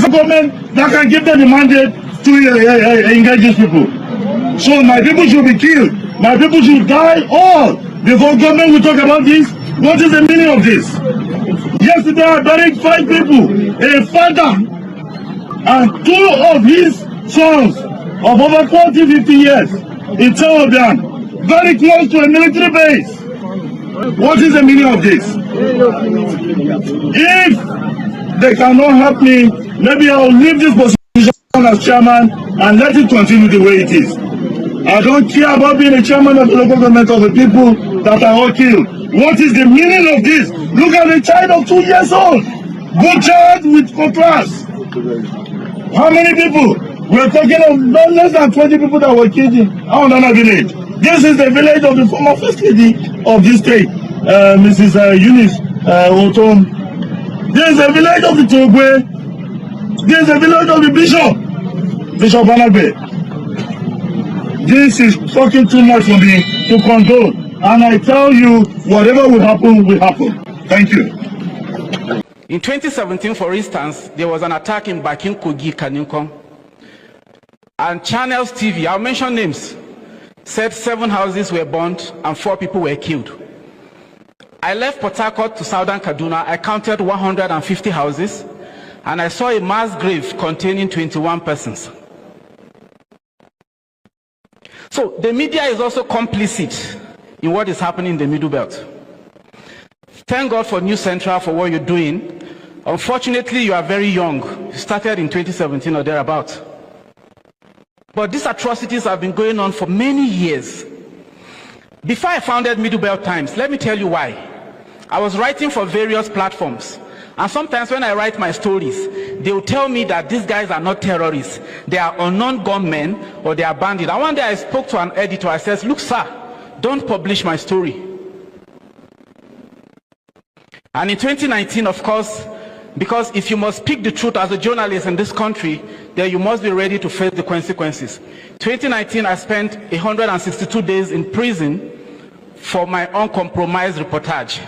government that can give them the mandate to engage these people. So my people should be killed. My people should die all before government will talk about this. What is the meaning of this? Yesterday I buried 5 people, a father and 2 of his sons of over 40-50 years in Taiwan, very close to a military base. What is the meaning of this? If they cannot help me, maybe I will leave this position as chairman and let it continue the way it is. I don't care about being a chairman of the local government of the people that are all killed. What is the meaning of this? Look at a child of 2 years old, butchered with cutlass. How many people? We're talking of not less than 20 people that were killed in Aonana village. This is the village of the former first lady of this state, Mrs. Eunice Otom. This is the village of the Togwe. This is the village of the Bishop Anabe. This is fucking too much for me to condone. And I tell you, whatever will happen, will happen. Thank you. In 2017, for instance, there was an attack in Bakin Kogi, Kaninkong. And Channels TV, I'll mention names, said 7 houses were burnt and 4 people were killed. I left Port Harcourt to southern Kaduna. I counted 150 houses and I saw a mass grave containing 21 persons. So the media is also complicit in what is happening in the Middle Belt. Thank God for New Central for what you're doing. Unfortunately, you are very young. You started in 2017 or thereabout. But these atrocities have been going on for many years. Before I founded Middle Belt Times, let me tell you why. I was writing for various platforms. And sometimes when I write my stories, they will tell me that these guys are not terrorists. They are unknown gunmen or they are bandits. And one day I spoke to an editor. I said, look, sir, don't publish my story. And in 2019, of course, because if you must speak the truth as a journalist in this country, then you must be ready to face the consequences. 2019, I spent 162 days in prison for my uncompromised reportage.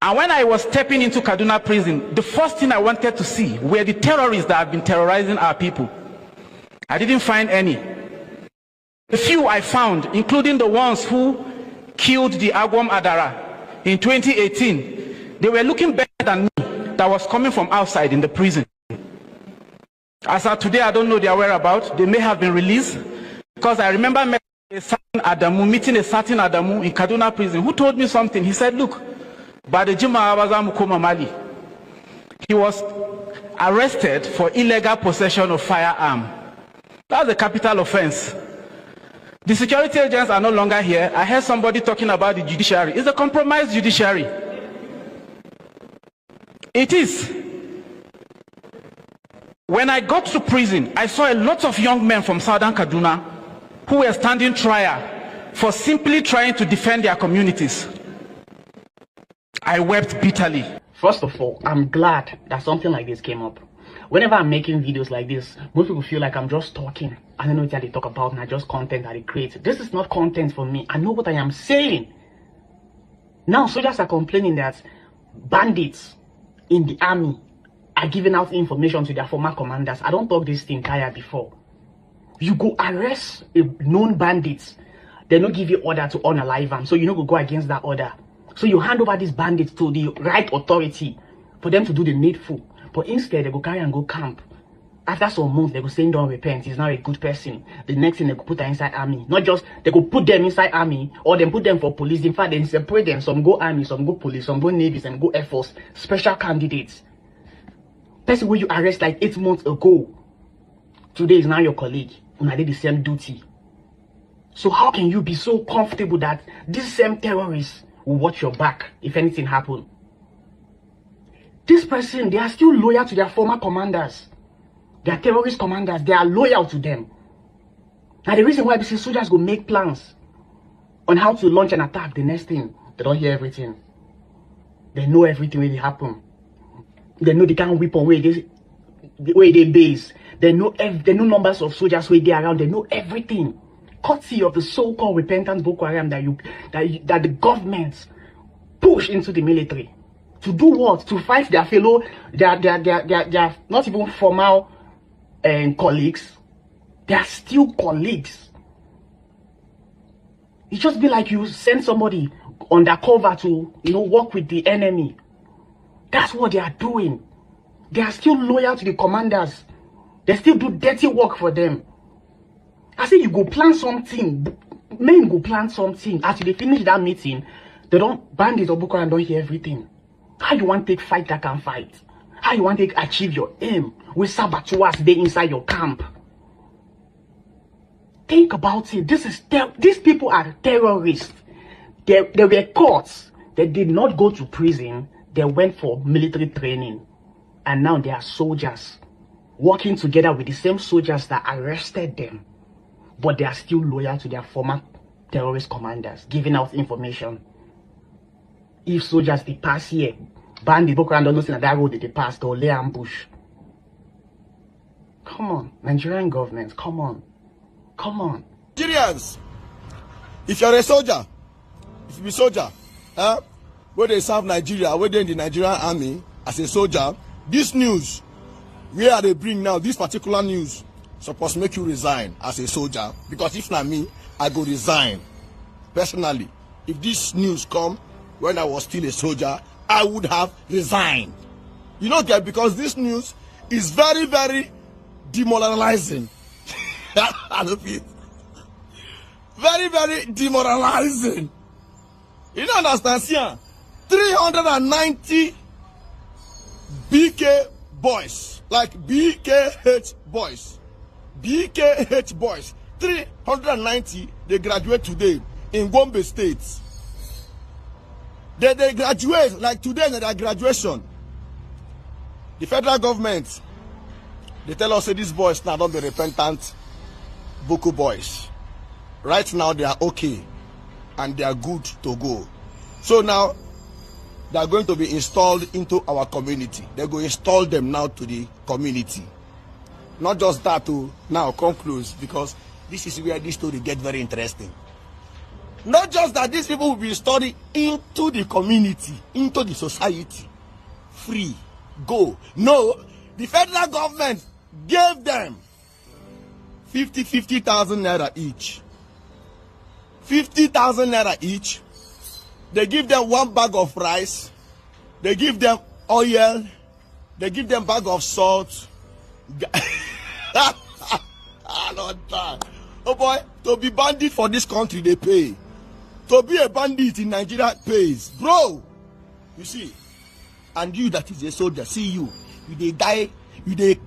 And when I was stepping into Kaduna prison, the first thing I wanted to see were the terrorists that have been terrorizing our people. I didn't find any. The few I found, including the ones who killed the Agwam Adara in 2018, they were looking better than me that was coming from outside in the prison. As of today, I don't know their whereabouts. They may have been released because I remember meeting a certain Adamu in Kaduna prison who told me something. He said, look, he was arrested for illegal possession of firearm. That's a capital offense. The security agents are no longer here. I heard somebody talking about the judiciary. It's a compromised judiciary. It is. When I got to prison, I saw a lot of young men from southern Kaduna who were standing trial for simply trying to defend their communities. I wept bitterly. First of all, I'm glad that something like this came up. Whenever I'm making videos like this, most people feel like I'm just talking. I don't know what they talk about, and I just content that they create. This is not content for me. I know what I am saying. Now, soldiers are complaining that bandits in the army are giving out information to their former commanders. I don't talk this thing tired before. You go arrest a known bandit, they don't give you order to unalive them, so you know go against that order. So you hand over these bandits to the right authority for them to do the needful. But instead, they go carry and go camp. After some months, they go say, don't repent, he's not a good person. The next thing, they go put her inside army. Not just, they go put them inside army, or they put them for police. In fact, they separate them. Some go army, some go police, some go navy, some go air force. Special candidates. Person where you arrest like 8 months ago, today is now your colleague. And I did the same duty. So how can you be so comfortable that these same terrorists will watch your back if anything happens? This person, they are still loyal to their former commanders. They are terrorist commanders. They are loyal to them. Now the reason why these soldiers go make plans on how to launch an attack, the next thing, they don't hear everything. They know everything when it happen. They know the kind of weapon where they base. They know numbers of soldiers where they are around. They know everything. Courtesy of the so-called repentant Boko Haram that the government push into the military. To do what? To fight their fellow, their not even formal colleagues. They are still colleagues. It just be like you send somebody undercover to, work with the enemy. That's what they are doing. They are still loyal to the commanders. They still do dirty work for them. I say you go plan something. Men go plan something. After they finish that meeting, they don't bandits or Boko Haram don't hear everything. How you want to take fight that can fight? How you want to achieve your aim with saboteurs they inside your camp? Think about it. These people are terrorists. They were caught. They did not go to prison. They went for military training. And now they are soldiers. Working together with the same soldiers that arrested them. But they are still loyal to their former terrorist commanders, giving out information. If soldiers they pass here, bandit Boko Haram don't know that road they pass, they'll lay ambush. Come on, Nigerian government, come on. Come on. Nigerians, if you're a soldier, if you be soldier, where they serve Nigeria, where they in the Nigerian army as a soldier, this news, where they bring now, this particular news, supposed to make you resign as a soldier. Because if not me, I go resign. Personally, if this news come when I was still a soldier, I would have resigned. You know that because this news is very, very demoralizing. Very, very demoralizing. You don't understand, see? 390 BK boys, like BKH boys. BKH boys, 390, they graduate today in Gumi State. They graduate, like today in their graduation. The federal government, they tell us that these boys now don't be repentant Boko boys. Right now they are okay and they are good to go. So now they are going to be installed into our community. They're going to install them now to the community. Not just that to now come close, because this is where this story gets very interesting. Not just that these people will be installed into the community, into the society. Free. Go. No. The federal government gave them 50,000 naira each. 50,000 naira each. They give them one bag of rice. They give them oil. They give them bag of salt. Oh boy, to be bandit for this country they pay. To be a bandit in Nigeria pays. Bro, you see. And you that is a soldier, see you. They die, they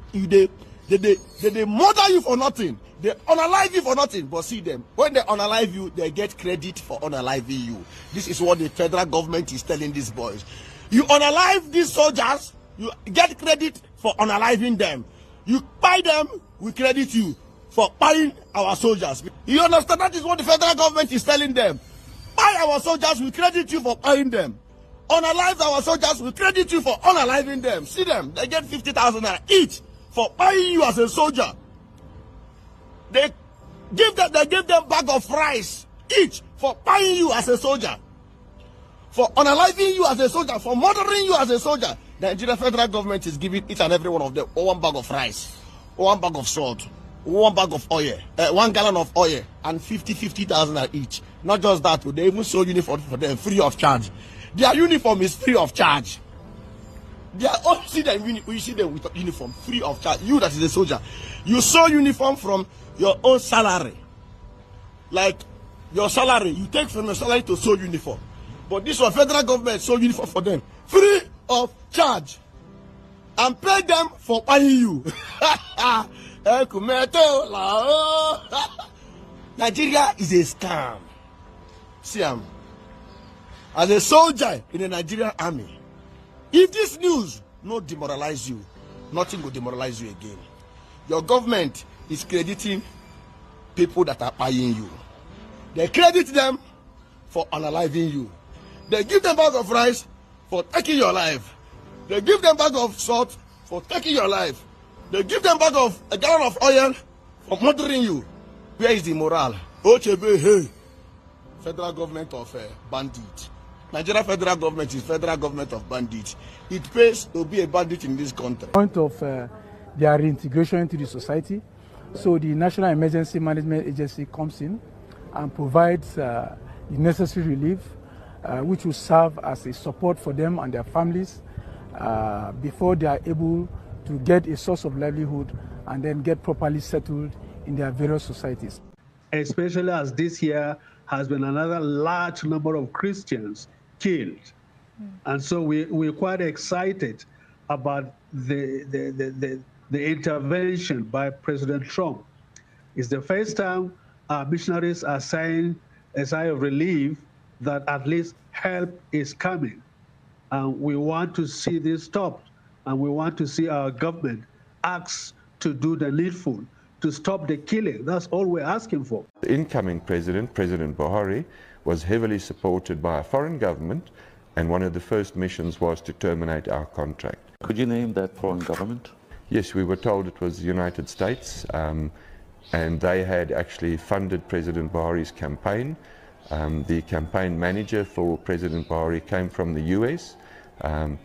murder you for nothing. They unalive you for nothing. But see them, when they unalive you, they get credit for unaliving you. This is what the federal government is telling these boys. You unalive these soldiers, you get credit for unaliving them. You buy them, we credit you for buying our soldiers. You understand? That is what the federal government is telling them. Buy our soldiers, we credit you for buying them. Unalive our soldiers, we credit you for unaliving them. See them, they get 50,000 naira each for buying you as a soldier. They give them bag of rice each for buying you as a soldier. For unaliving you as a soldier, for murdering you as a soldier. The Nigeria federal government is giving each and every one of them one bag of rice, one bag of salt, one bag of oil, 1 gallon of oil, and 50,000 each. Not just that, they even sew uniform for them free of charge. Their uniform is free of charge. They are all see them. You see them with uniform free of charge. You that is a soldier, you sew uniform from your own salary. Like your salary, you take from your salary to sew uniform. But this one, federal government sew uniform for them free of charge, and pay them for buying you. Nigeria is a scam. See, as a soldier in the Nigerian army, if this news not demoralize you, nothing will demoralize you again. Your government is crediting people that are buying you. They credit them for unaliving you. They give them bag of rice for taking your life. They give them bag of salt for taking your life. They give them bag of a gallon of oil for murdering you. Where is the morale? Ochebe, hey, federal government of bandit. Nigeria federal government is federal government of bandits. It pays to be a bandit in this country. Point of their reintegration into the society. So the National Emergency Management Agency comes in and provides the necessary relief, which will serve as a support for them and their families before they are able to get a source of livelihood and then get properly settled in their various societies. Especially as this year has been another large number of Christians killed. And so we're quite excited about the intervention by President Trump. It's the first time our missionaries are saying a sigh of relief that at least help is coming. And we want to see this stopped, and we want to see our government act to do the needful, to stop the killing. That's all we're asking for. The incoming president, President Buhari, was heavily supported by a foreign government, and one of the first missions was to terminate our contract. Could you name that foreign government? Yes, we were told it was the United States, and they had actually funded President Buhari's campaign. The campaign manager for President Buhari came from the US, and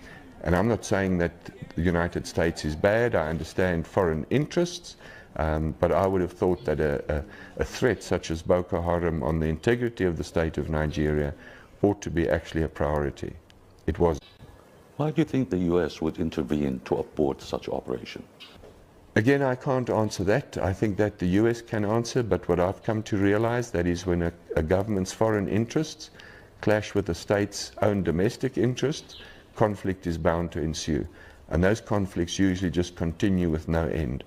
I'm not saying that the United States is bad. I understand foreign interests, but I would have thought that a threat such as Boko Haram on the integrity of the state of Nigeria ought to be actually a priority. It was. Why do you think the US would intervene to abort such operation? Again, I can't answer that. I think that the US can answer, but what I've come to realize, that is when a government's foreign interests clash with the state's own domestic interests, conflict is bound to ensue. And those conflicts usually just continue with no end.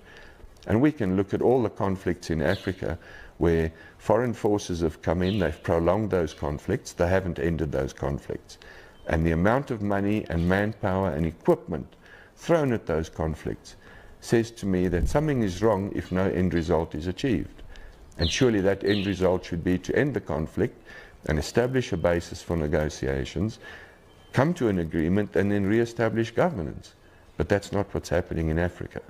And we can look at all the conflicts in Africa where foreign forces have come in, they've prolonged those conflicts, they haven't ended those conflicts. And the amount of money and manpower and equipment thrown at those conflicts says to me that something is wrong if no end result is achieved. And surely that end result should be to end the conflict and establish a basis for negotiations, come to an agreement, and then re-establish governance. But that's not what's happening in Africa.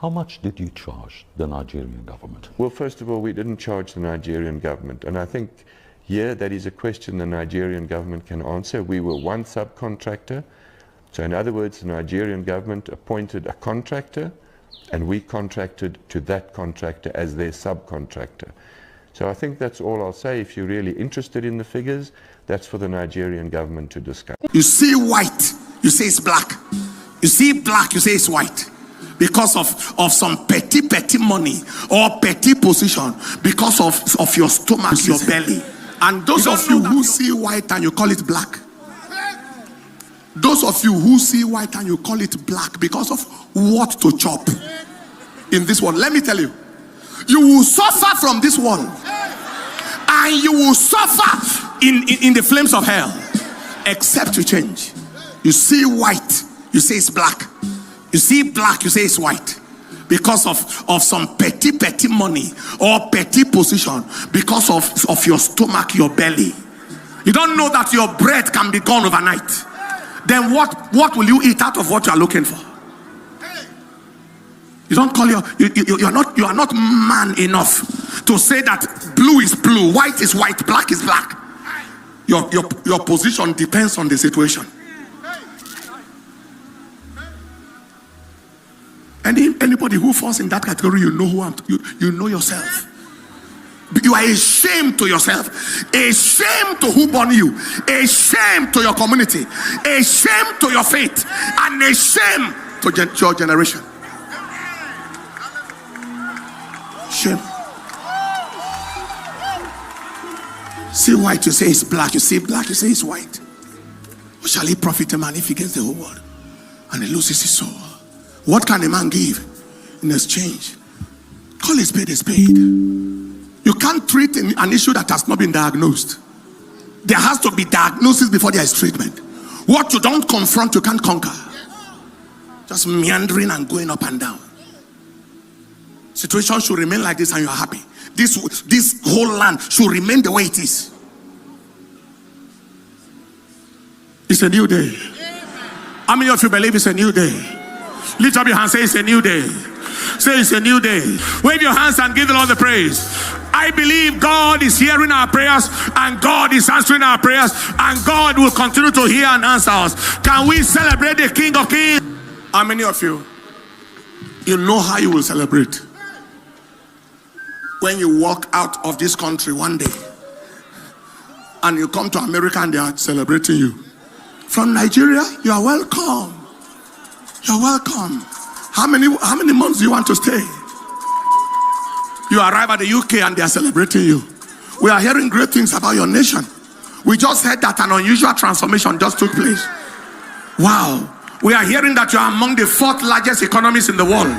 How much did you charge the Nigerian government? Well, first of all, we didn't charge the Nigerian government. And I think here that is a question the Nigerian government can answer. We were one subcontractor. So in other words, the Nigerian government appointed a contractor, and we contracted to that contractor as their subcontractor. So I think that's all I'll say. If you're really interested in the figures, that's for the Nigerian government to discuss. You see white, you say it's black. You see black, you say it's white. Because of some petty money or petty position, because of your stomach, your belly. And those of you who see white and you call it black, those of you who see white and you call it black because of what to chop in this world, let me tell you, you will suffer from this world, and you will suffer in the flames of hell, except you change. You see white, you say it's black. You see black, you say it's white. Because of some petty money or petty position, because of your stomach, your belly. You don't know that your bread can be gone overnight. Then what will you eat out of what you are looking for? You don't call you are not man enough to say that blue is blue, white is white, black is black. Your position depends on the situation. Anybody who falls in that category, you know you know yourself. You are a shame to yourself, a shame to who born you, a shame to your community, a shame to your faith, and a shame to your generation. Shame. See white, you say it's black. You see black, you say it's white. What shall he profit a man if he gets the whole world and he loses his soul? What can a man give in exchange? Call a spade a spade. You can't treat an issue that has not been diagnosed. There has to be diagnosis before there is treatment. What you don't confront, you can't conquer. Just meandering and going up and down. Situation should remain like this and you are happy. This whole land should remain the way it is. It's a new day. How many of you believe it's a new day? Lift up your hands, say it's a new day. Say it's a new day. Wave your hands and give the Lord the praise. I believe God is hearing our prayers and God is answering our prayers and God will continue to hear and answer us. Can we celebrate the King of Kings? How many of you know how you will celebrate? When you walk out of this country one day and you come to America and they are celebrating you. From Nigeria, you are welcome. You're welcome. How many months do you want to stay? You arrive at the UK and they are celebrating you. We are hearing great things about your nation. We just heard that an unusual transformation just took place. Wow. We are hearing that you are among the 4th largest economies in the world.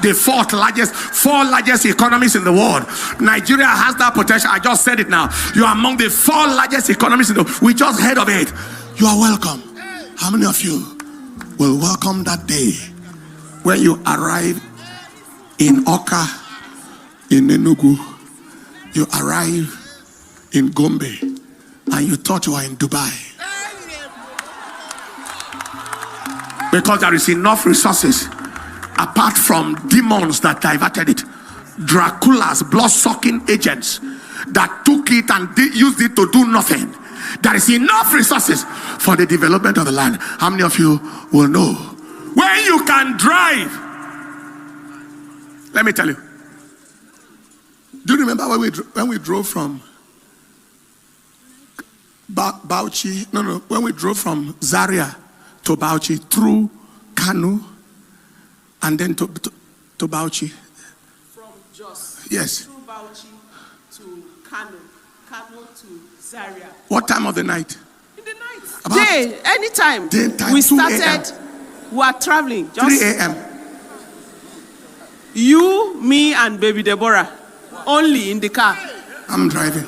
The 4th largest, 4 largest economies in the world. Nigeria has that potential. I just said it now. You are among the 4 largest economies in the world. We just heard of it. You are welcome. How many of you will welcome that day when you arrive in Oka, in Enugu, you arrive in Gombe, and you thought you were in Dubai? Because there is enough resources, apart from demons that diverted it, Dracula's blood-sucking agents that took it and used it to do nothing. There is enough resources for the development of the land. How many of you will know? When you can drive, let me tell you. Do you remember when we drove from Bauchi? No, when we drove from Zaria to Bauchi through Kanu and then to Bauchi. From Jos. Yes. Through Bauchi to Kanu to Zaria. What time of the night? In the night. Day, anytime. Daytime. We started. We are traveling. Just 3 a.m. You, me, and baby Deborah. Only in the car. I'm driving.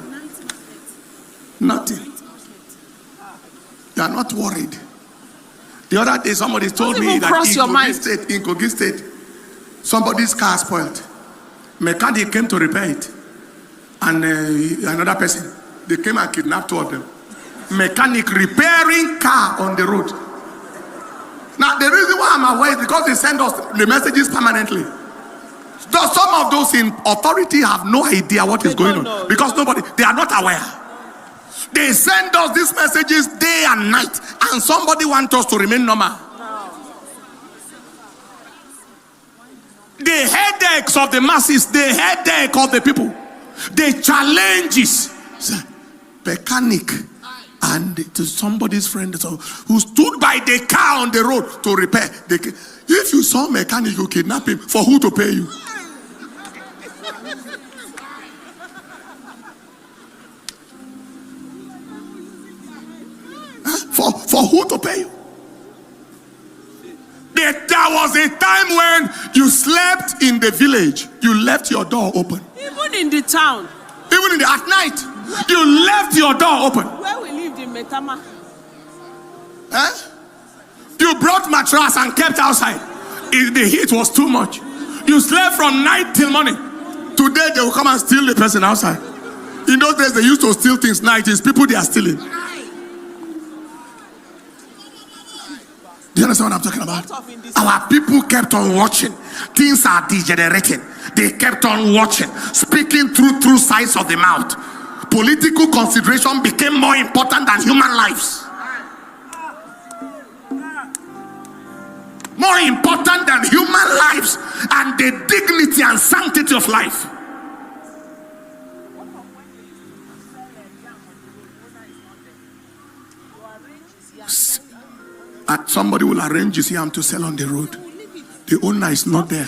Nothing. You are not worried. The other day somebody told me that in Kogi State, somebody's car spoiled. Mechanic came to repair it. And another person, they came and kidnapped 2 of them. Mechanic repairing car on the road. Now the reason why I'm aware is because they send us the messages permanently. So some of those in authority have no idea what is going on because they are not aware. They send us these messages day and night, and somebody wants us to remain normal. The headaches of the masses, the headache of the people, the challenges. Mechanic and to somebody's friend who stood by the car on the road to repair. If you saw a mechanic, you kidnap him. For who to pay you? For who to pay you? There was a time when you slept in the village. You left your door open. Even in the town. Even at night, you left your door open. Where we lived in Metama. You brought mattress and kept outside. The heat was too much. You slept from night till morning. Today they will come and steal the person outside. In those days they used to steal things night. It's people they are stealing. Do you understand what I'm talking about? Our people kept on watching. Things are degenerating. They kept on watching, speaking through sides of the mouth. Political consideration became more important than human lives. More important than human lives and the dignity and sanctity of life. Somebody will arrange his yam to sell on the road. The owner is not there.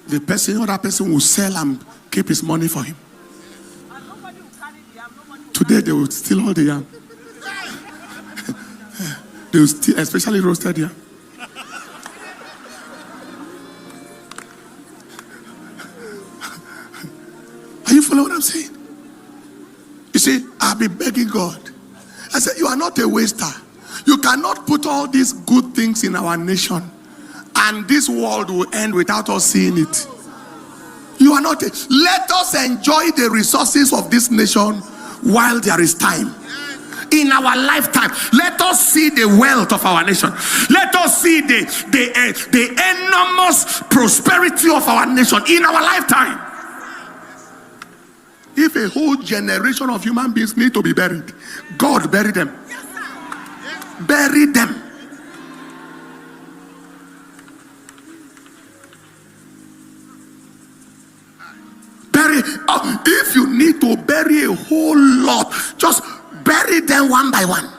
The other person will sell and keep his money for him. Today they will steal all the yam. They will steal, especially roasted yam. Are you following what I'm saying? You see, I've been begging God. I said, you are not a waster. You cannot put all these good things in our nation and this world will end without us seeing it. You are not. Let us enjoy the resources of this nation while there is time. In our lifetime, let us see the wealth of our nation. Let us see the enormous prosperity of our nation in our lifetime. if a whole generation of human beings need to be buried, God bury them. Bury them. Bury. If you need to bury a whole lot, just bury them one by one.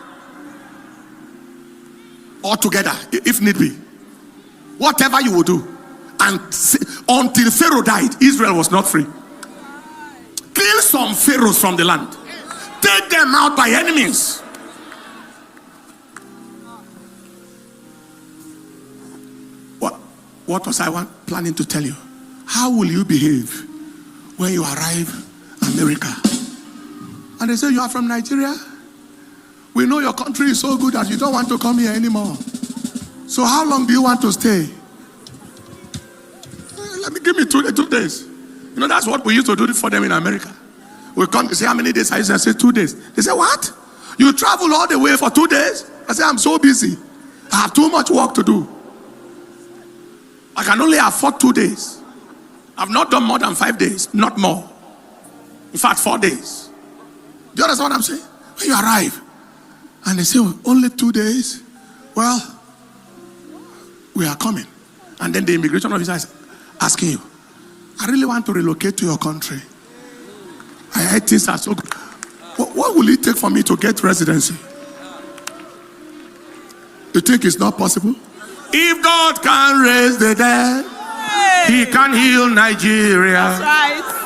All together, if need be. Whatever you will do. And until Pharaoh died, Israel was not free. Kill some pharaohs from the land. Take them out by enemies. What was I planning to tell you? How will you behave when you arrive in America? And they say, you are from Nigeria? We know your country is so good that you don't want to come here anymore. So how long do you want to stay? Give me 2 days. You know, that's what we used to do for them in America. We come to say, how many days? I say 2 days. They say, what? You travel all the way for 2 days? I say, I'm so busy. I have too much work to do. I can only afford 2 days. I've not done more than 5 days, not more. In fact, 4 days. Do you understand what I'm saying? When you arrive and they say, only 2 days, well, we are coming. And then the immigration officer is asking you, I really want to relocate to your country. I heard things are so good. What will it take for me to get residency? You think it's not possible? If God can raise the dead, He can heal Nigeria. That's right.